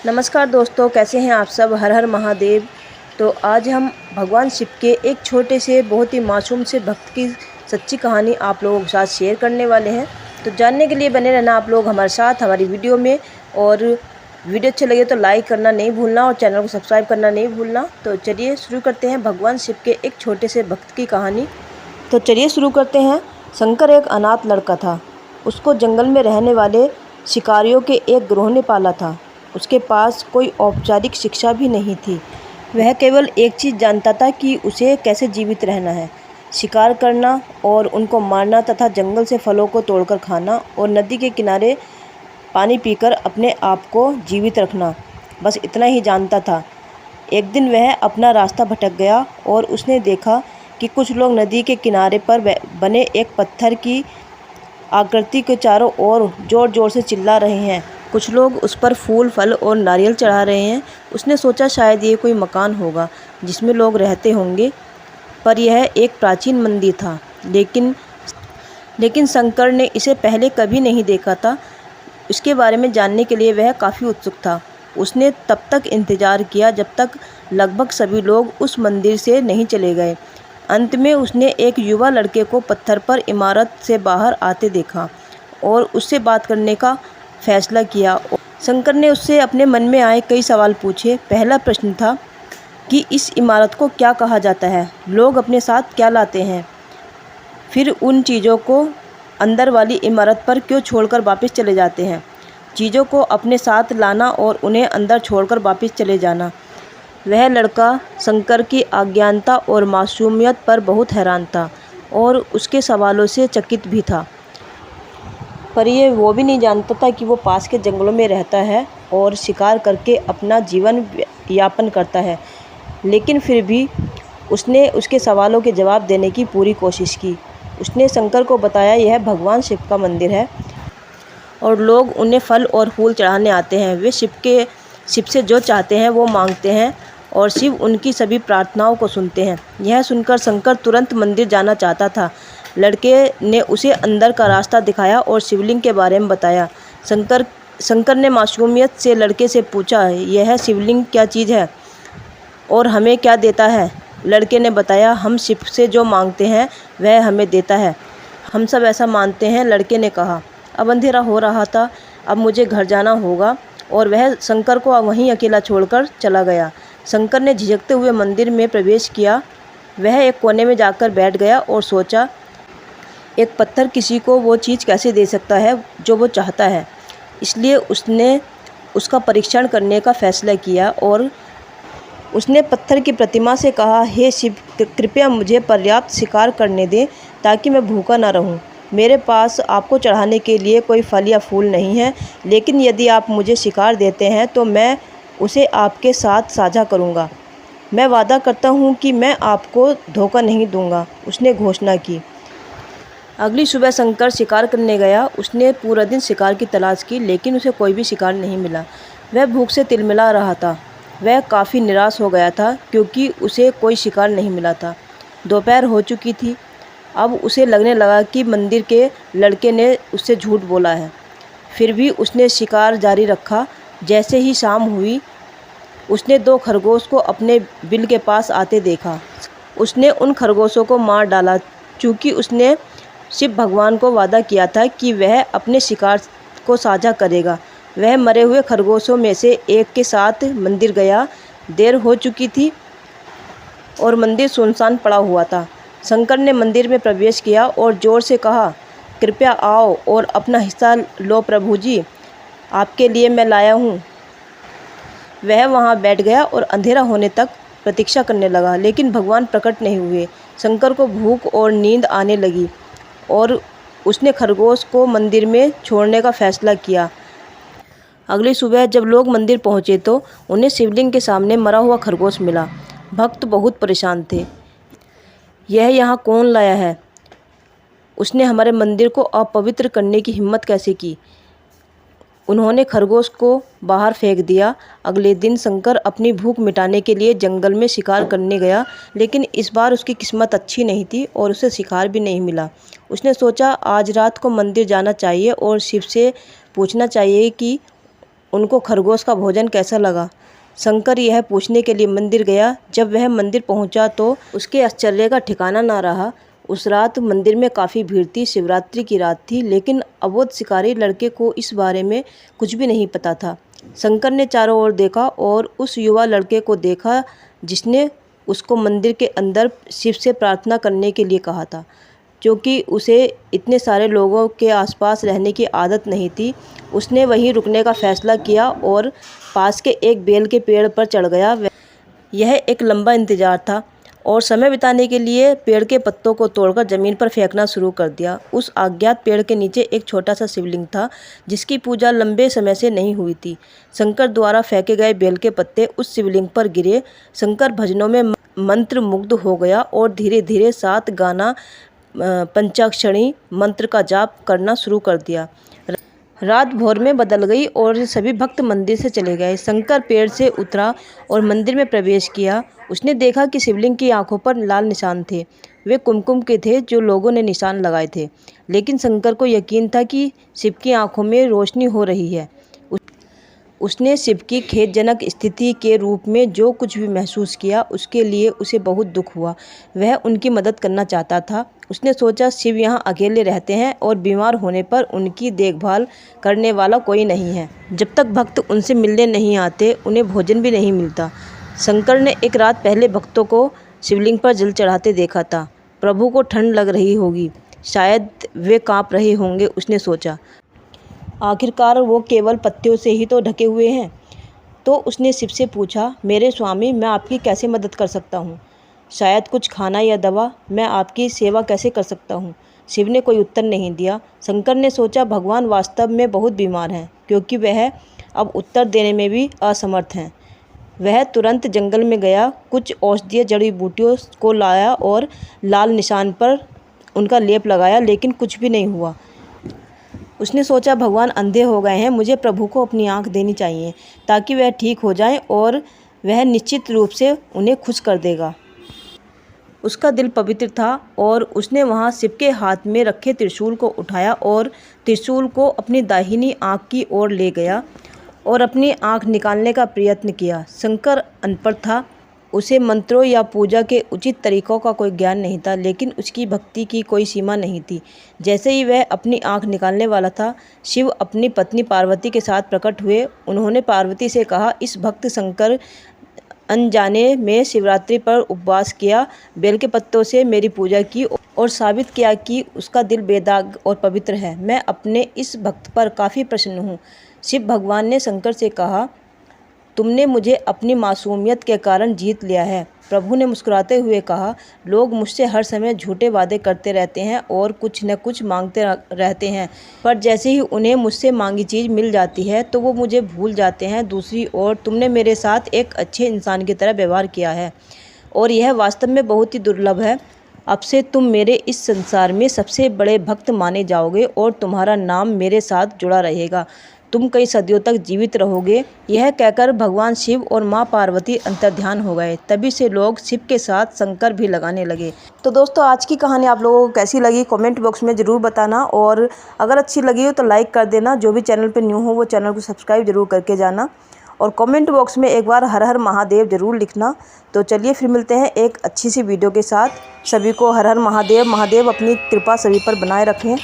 नमस्कार दोस्तों, कैसे हैं आप सब। हर हर महादेव। तो आज हम भगवान शिव के एक छोटे से बहुत ही मासूम से भक्त की सच्ची कहानी आप लोगों के साथ शेयर करने वाले हैं। तो जानने के लिए बने रहना आप लोग हमारे साथ हमारी वीडियो में। और वीडियो अच्छे लगे तो लाइक करना नहीं भूलना और चैनल को सब्सक्राइब करना नहीं भूलना। तो चलिए शुरू करते हैं भगवान शिव के एक छोटे से भक्त की कहानी। तो चलिए शुरू करते हैं। शंकर एक अनाथ लड़का था। उसको जंगल में रहने वाले शिकारियों के एक गिरोह ने पाला था। उसके पास कोई औपचारिक शिक्षा भी नहीं थी। वह केवल एक चीज़ जानता था कि उसे कैसे जीवित रहना है, शिकार करना और उनको मारना तथा जंगल से फलों को तोड़कर खाना और नदी के किनारे पानी पीकर अपने आप को जीवित रखना। बस इतना ही जानता था। एक दिन वह अपना रास्ता भटक गया और उसने देखा कि कुछ लोग नदी के किनारे पर बने एक पत्थर की आकृति के चारों ओर ज़ोर ज़ोर से चिल्ला रहे हैं। कुछ लोग उस पर फूल, फल और नारियल चढ़ा रहे हैं। उसने सोचा शायद ये कोई मकान होगा जिसमें लोग रहते होंगे, पर यह एक प्राचीन मंदिर था। लेकिन शंकर ने इसे पहले कभी नहीं देखा था। इसके बारे में जानने के लिए वह काफ़ी उत्सुक था। उसने तब तक इंतज़ार किया जब तक लगभग सभी लोग उस मंदिर से नहीं चले गए। अंत में उसने एक युवा लड़के को पत्थर पर इमारत से बाहर आते देखा और उससे बात करने का फैसला किया। शंकर ने उससे अपने मन में आए कई सवाल पूछे। पहला प्रश्न था कि इस इमारत को क्या कहा जाता है, लोग अपने साथ क्या लाते हैं, फिर उन चीज़ों को अंदर वाली इमारत पर क्यों छोड़कर वापस चले जाते हैं। चीज़ों को अपने साथ लाना और उन्हें अंदर छोड़कर वापस चले जाना। वह लड़का शंकर की अज्ञानता और मासूमियत पर बहुत हैरान था और उसके सवालों से चकित भी था। पर ये वो भी नहीं जानता था कि वो पास के जंगलों में रहता है और शिकार करके अपना जीवन यापन करता है। लेकिन फिर भी उसने उसके सवालों के जवाब देने की पूरी कोशिश की। उसने शंकर को बताया यह भगवान शिव का मंदिर है और लोग उन्हें फल और फूल चढ़ाने आते हैं। वे शिव से जो चाहते हैं वो मांगते हैं और शिव उनकी सभी प्रार्थनाओं को सुनते हैं। यह सुनकर शंकर तुरंत मंदिर जाना चाहता था। लड़के ने उसे अंदर का रास्ता दिखाया और शिवलिंग के बारे में बताया। शंकर ने मासूमियत से लड़के से पूछा, यह शिवलिंग क्या चीज़ है और हमें क्या देता है। लड़के ने बताया, हम शिव से जो मांगते हैं वह हमें देता है। हम सब ऐसा मानते हैं, लड़के ने कहा। अब अंधेरा हो रहा था, अब मुझे घर जाना होगा। और वह शंकर को वहीं अकेला छोड़कर चला गया। शंकर ने झिझकते हुए मंदिर में प्रवेश किया। वह एक कोने में जाकर बैठ गया और सोचा, एक पत्थर किसी को वो चीज़ कैसे दे सकता है जो वो चाहता है। इसलिए उसने उसका परीक्षण करने का फैसला किया और उसने पत्थर की प्रतिमा से कहा, हे शिव, कृपया मुझे पर्याप्त शिकार करने दें ताकि मैं भूखा ना रहूं। मेरे पास आपको चढ़ाने के लिए कोई फल या फूल नहीं है, लेकिन यदि आप मुझे शिकार देते हैं तो मैं उसे आपके साथ साझा करूंगा। मैं वादा करता हूं कि मैं आपको धोखा नहीं दूंगा, उसने घोषणा की। अगली सुबह शंकर शिकार करने गया। उसने पूरा दिन शिकार की तलाश की, लेकिन उसे कोई भी शिकार नहीं मिला। वह भूख से तिलमिला रहा था। वह काफ़ी निराश हो गया था क्योंकि उसे कोई शिकार नहीं मिला था। दोपहर हो चुकी थी। अब उसे लगने लगा कि मंदिर के लड़के ने उससे झूठ बोला है। फिर भी उसने शिकार जारी रखा। जैसे ही शाम हुई, उसने 2 खरगोश को अपने बिल के पास आते देखा। उसने उन खरगोशों को मार डाला। चूँकि उसने शिव भगवान को वादा किया था कि वह अपने शिकार को साझा करेगा, वह मरे हुए खरगोशों में से एक के साथ मंदिर गया। देर हो चुकी थी और मंदिर सुनसान पड़ा हुआ था। शंकर ने मंदिर में प्रवेश किया और ज़ोर से कहा, कृपया आओ और अपना हिस्सा लो प्रभु जी, आपके लिए मैं लाया हूँ। वह वहाँ बैठ गया और अंधेरा होने तक प्रतीक्षा करने लगा, लेकिन भगवान प्रकट नहीं हुए। शंकर को भूख और नींद आने लगी और उसने खरगोश को मंदिर में छोड़ने का फैसला किया। अगली सुबह जब लोग मंदिर पहुंचे तो उन्हें शिवलिंग के सामने मरा हुआ खरगोश मिला। भक्त बहुत परेशान थे। यह यहाँ कौन लाया है? उसने हमारे मंदिर को अपवित्र करने की हिम्मत कैसे की? उन्होंने खरगोश को बाहर फेंक दिया। अगले दिन शंकर अपनी भूख मिटाने के लिए जंगल में शिकार करने गया, लेकिन इस बार उसकी किस्मत अच्छी नहीं थी और उसे शिकार भी नहीं मिला। उसने सोचा आज रात को मंदिर जाना चाहिए और शिव से पूछना चाहिए कि उनको खरगोश का भोजन कैसा लगा। शंकर यह पूछने के लिए मंदिर गया। जब वह मंदिर पहुंचा तो उसके आश्चर्य का ठिकाना ना रहा। उस रात मंदिर में काफ़ी भीड़ थी। शिवरात्रि की रात थी, लेकिन अबोध शिकारी लड़के को इस बारे में कुछ भी नहीं पता था। शंकर ने चारों ओर देखा और उस युवा लड़के को देखा जिसने उसको मंदिर के अंदर शिव से प्रार्थना करने के लिए कहा था। क्योंकि उसे इतने सारे लोगों के आसपास रहने की आदत नहीं थी, उसने वहीं रुकने का फैसला किया और पास के एक बेल के पेड़ पर चढ़ गया। यह एक लंबा इंतजार था और समय बिताने के लिए पेड़ के पत्तों को तोड़कर ज़मीन पर फेंकना शुरू कर दिया। उस अज्ञात पेड़ के नीचे एक छोटा सा शिवलिंग था जिसकी पूजा लंबे समय से नहीं हुई थी। शंकर द्वारा फेंके गए बेल के पत्ते उस शिवलिंग पर गिरे। शंकर भजनों में मंत्र मुग्ध हो गया और धीरे धीरे 7 गाना पंचाक्षरी मंत्र का जाप करना शुरू कर दिया। रात भोर में बदल गई और सभी भक्त मंदिर से चले गए। शंकर पेड़ से उतरा और मंदिर में प्रवेश किया। उसने देखा कि शिवलिंग की आंखों पर लाल निशान थे। वे कुमकुम के थे जो लोगों ने निशान लगाए थे, लेकिन शंकर को यकीन था कि शिव की आंखों में रोशनी हो रही है। उसने शिव की खेदजनक स्थिति के रूप में जो कुछ भी महसूस किया उसके लिए उसे बहुत दुख हुआ। वह उनकी मदद करना चाहता था। उसने सोचा शिव यहाँ अकेले रहते हैं और बीमार होने पर उनकी देखभाल करने वाला कोई नहीं है। जब तक भक्त उनसे मिलने नहीं आते उन्हें भोजन भी नहीं मिलता। शंकर ने एक रात पहले भक्तों को शिवलिंग पर जल चढ़ाते देखा था। प्रभु को ठंड लग रही होगी, शायद वे काँप रहे होंगे, उसने सोचा। आखिरकार वो केवल पत्तियों से ही तो ढके हुए हैं। तो उसने शिव से पूछा, मेरे स्वामी, मैं आपकी कैसे मदद कर सकता हूँ? शायद कुछ खाना या दवा। मैं आपकी सेवा कैसे कर सकता हूँ? शिव ने कोई उत्तर नहीं दिया। शंकर ने सोचा भगवान वास्तव में बहुत बीमार हैं, क्योंकि वह अब उत्तर देने में भी असमर्थ हैं। वह तुरंत जंगल में गया, कुछ औषधीय जड़ी बूटियों को लाया और लाल निशान पर उनका लेप लगाया, लेकिन कुछ भी नहीं हुआ। उसने सोचा भगवान अंधे हो गए हैं, मुझे प्रभु को अपनी आंख देनी चाहिए ताकि वह ठीक हो जाएं और वह निश्चित रूप से उन्हें खुश कर देगा। उसका दिल पवित्र था और उसने वहां शिव के हाथ में रखे त्रिशूल को उठाया और त्रिशूल को अपनी दाहिनी आंख की ओर ले गया और अपनी आंख निकालने का प्रयत्न किया। शंकर अनपढ़ था, उसे मंत्रों या पूजा के उचित तरीकों का कोई ज्ञान नहीं था, लेकिन उसकी भक्ति की कोई सीमा नहीं थी। जैसे ही वह अपनी आंख निकालने वाला था, शिव अपनी पत्नी पार्वती के साथ प्रकट हुए। उन्होंने पार्वती से कहा, इस भक्त शंकर अनजाने में शिवरात्रि पर उपवास किया, बेल के पत्तों से मेरी पूजा की और साबित किया कि उसका दिल बेदाग और पवित्र है। मैं अपने इस भक्त पर काफ़ी प्रसन्न हूँ। शिव भगवान ने शंकर से कहा, तुमने मुझे अपनी मासूमियत के कारण जीत लिया है। प्रभु ने मुस्कुराते हुए कहा, लोग मुझसे हर समय झूठे वादे करते रहते हैं और कुछ न कुछ मांगते रहते हैं, पर जैसे ही उन्हें मुझसे मांगी चीज़ मिल जाती है तो वो मुझे भूल जाते हैं। दूसरी ओर तुमने मेरे साथ एक अच्छे इंसान की तरह व्यवहार किया है और यह वास्तव में बहुत ही दुर्लभ है। अब से तुम मेरे इस संसार में सबसे बड़े भक्त माने जाओगे और तुम्हारा नाम मेरे साथ जुड़ा रहेगा। तुम कई सदियों तक जीवित रहोगे। यह कहकर भगवान शिव और माँ पार्वती अंतर्ध्यान हो गए। तभी से लोग शिव के साथ शंकर भी लगाने लगे। तो दोस्तों, आज की कहानी आप लोगों को कैसी लगी कमेंट बॉक्स में ज़रूर बताना, और अगर अच्छी लगी हो तो लाइक कर देना। जो भी चैनल पर न्यू हो वो चैनल को सब्सक्राइब जरूर करके जाना, और कमेंट बॉक्स में एक बार हर हर महादेव ज़रूर लिखना। तो चलिए फिर मिलते हैं एक अच्छी सी वीडियो के साथ। सभी को हर हर महादेव। महादेव अपनी कृपा सभी पर बनाए रखें।